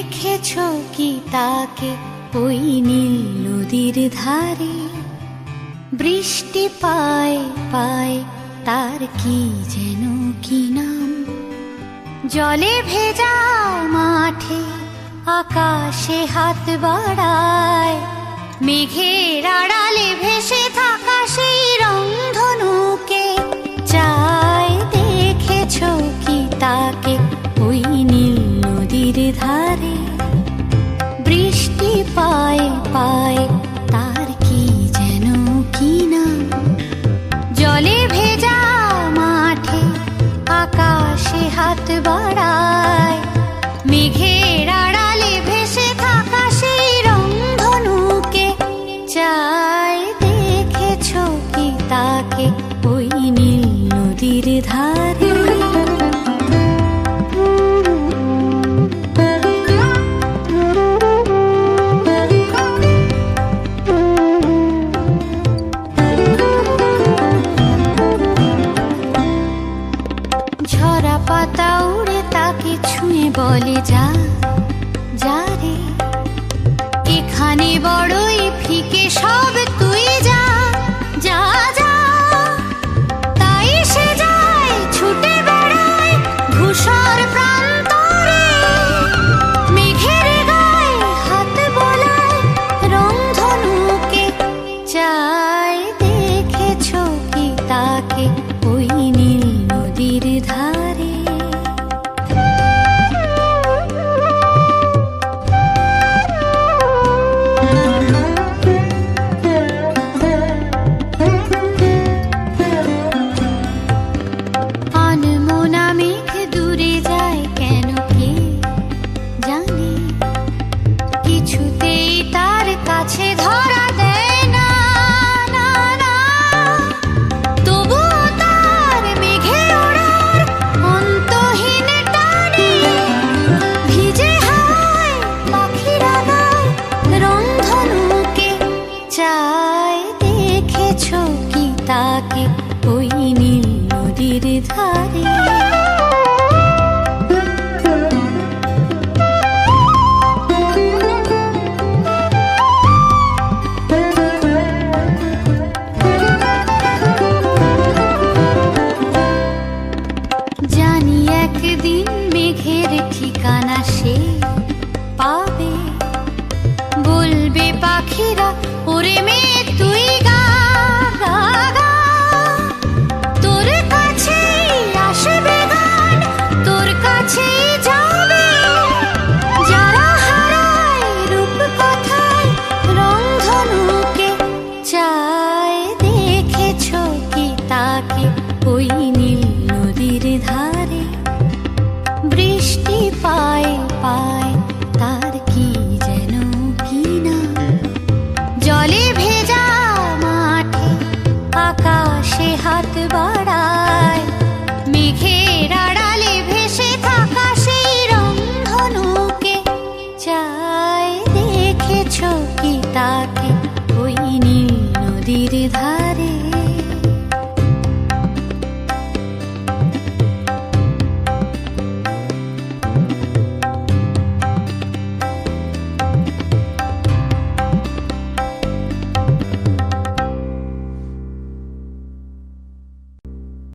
দেখেছো কি তাকে ওই নীল নদীর ধারে? বৃষ্টি পায় পায় তার কি যেন কি নাম। জলে ভেজা মাঠে আকাশে হাত বাড়ায়, মেঘের আড়ালে ভেসে থাকা সেই রংধনুকে চায়। দেখেছো কি তাকে ওই নীল নদীর ধারে? বৃষ্টি পায় পায় তার কি যেন কি নাম। জলে ভেজা মাঠে আকাশে হাত বাড়ায়, মেঘের আড়ালে ভেসে থাকা সেই রংধনুকে চায়। দেখেছো কি তাকে ওই নীল নদীর ধারে? ঝরা পাতা উড়ে তাকে ছুঁয়ে বলে যা যা রে, এখানে বড়ই ফিকে সব, তুই যা যা যা। তাই সে যায় ছুটে বেড়ায় ধূসর প্রান্তরে, মেঘের গায়ে হাত বোলায় রংধনুকে চায়। দেখেছো কি তাকে ওই নীল নদীর ধারে? আনমনা মেঘ দূরে যায় কেন কে জানে, কিছুতেই তার কাছে ধরা দেয় না না না। তবুও তার মেঘে ওড়ার অন্তহীন টানে, ভিজে হাওয়ায় পাখিরা গায় রংধনুকে চায়। দেখেছো কি তাকে ওই নীল নদীর ধারে? জানি একদিন মেঘের ঠিকানা সে পাবে, বলবে পাখিরা ওরে মেঘ তুই গা গা গা। তোর কাছেই আসবে গান, তোর কাছেই যাবে, যারা হারায় রূপ কথায় রংধনুকে চায়। দেখেছো কি তাকে ওই নীল নদীর ধারে? বৃষ্টি পায় পায় তার কি যেন কি নাম। জলে ভেজা মাঠে আকাশে হাত বাড়ায়, মেঘে